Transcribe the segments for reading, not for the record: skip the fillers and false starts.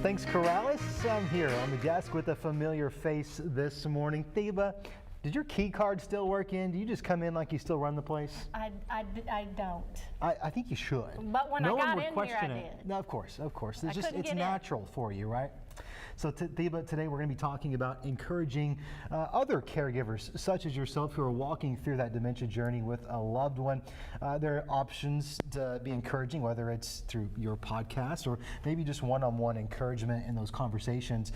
Thanks, Corrales. I'm here on the desk with a familiar face this morning. Theba, did your key card still work in? Do you just come in like you still run the place? I don't. I think you should. But when no I got one would in question here, I it. did. No, of course. It's get natural for you, right? So Theba, today we're going to be talking about encouraging other caregivers, such as yourself, who are walking through that dementia journey with a loved one. There are options to be encouraging, whether it's through your podcast or maybe just one-on-one encouragement in those conversations.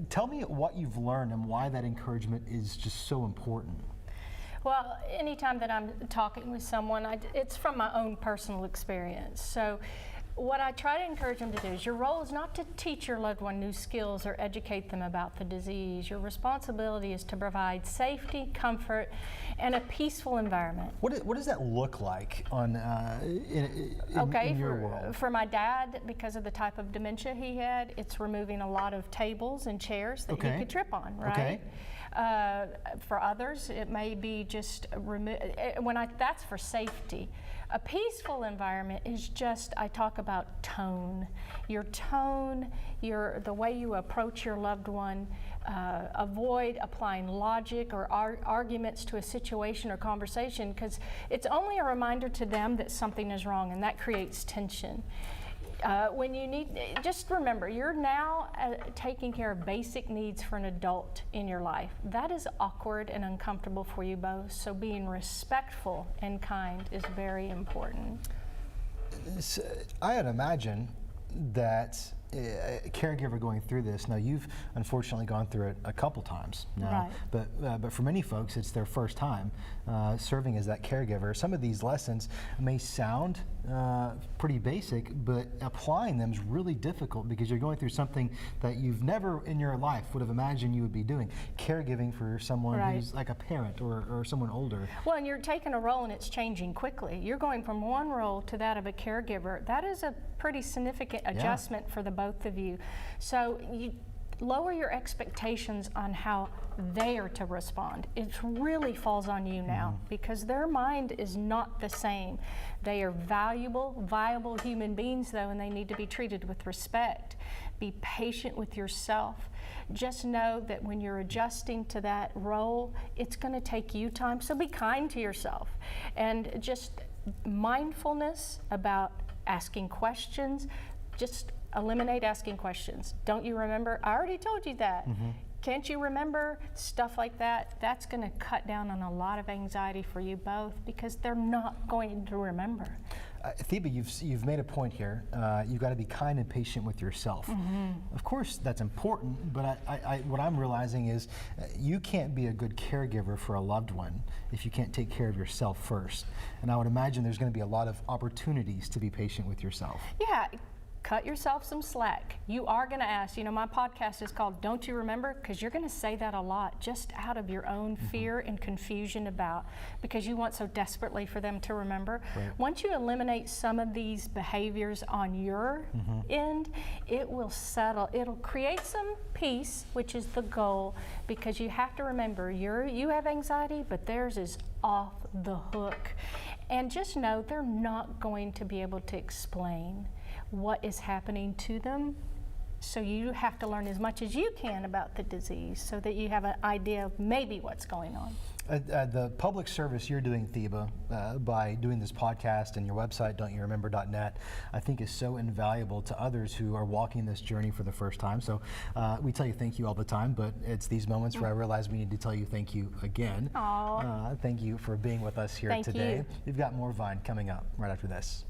Tell me what you've learned and why that encouragement is just so important. Well, anytime that I'm talking with someone, it's from my own personal experience. So what I try to encourage them to do is your role is not to teach your loved one new skills or educate them about the disease. Your responsibility is to provide safety, comfort, and a peaceful environment. What does that look like on in your world? For my dad, because of the type of dementia he had, it's removing a lot of tables and chairs that he could trip on, right? Okay. For others, it may be just that's for safety. A peaceful environment is just, I talk about tone. Your tone, the way you approach your loved one, avoid applying logic or arguments to a situation or conversation, because it's only a reminder to them that something is wrong, and that creates tension. Just remember, you're now taking care of basic needs for an adult in your life. That is awkward and uncomfortable for you both, so being respectful and kind is very important. I'd imagine that a caregiver going through this, now you've unfortunately gone through it a couple times now, right. But for many folks it's their first time serving as that caregiver. Some of these lessons may sound pretty basic, but applying them is really difficult because you're going through something that you've never in your life would have imagined you would be doing. Caregiving for someone right. who's like a parent or someone older. Well, and you're taking a role and it's changing quickly. You're going from one role to that of a caregiver. That is a pretty significant adjustment for the both of you. So you lower your expectations on how they are to respond. It really falls on you now because their mind is not the same. They are valuable, viable human beings though, and they need to be treated with respect. Be patient with yourself. Just know that when you're adjusting to that role, it's going to take you time. So be kind to yourself and just mindfulness about asking questions. Just eliminate asking questions. Don't you remember? I already told you that. Can't you remember? Stuff like that. That's going to cut down on a lot of anxiety for you both because they're not going to remember. Theba, you've made a point here. You've got to be kind and patient with yourself. Of course, that's important, but what I'm realizing is you can't be a good caregiver for a loved one if you can't take care of yourself first. And I would imagine there's going to be a lot of opportunities to be patient with yourself. Yeah. Cut yourself some slack. You are going to ask, my podcast is called Don't You Remember? Because you're going to say that a lot just out of your own fear and confusion because you want so desperately for them to remember. Right. Once you eliminate some of these behaviors on your end, it will settle. It'll create some peace, which is the goal, because you have to remember you have anxiety, but theirs is off the hook. And just know they're not going to be able to explain what is happening to them. So you have to learn as much as you can about the disease so that you have an idea of maybe what's going on. The public service you're doing, Theba, by doing this podcast and your website, don'tyouremember.net, I think is so invaluable to others who are walking this journey for the first time. So we tell you thank you all the time, but it's these moments where I realize we need to tell you thank you again. Aww. Thank you for being with us here today. You. We've got more Vine coming up right after this.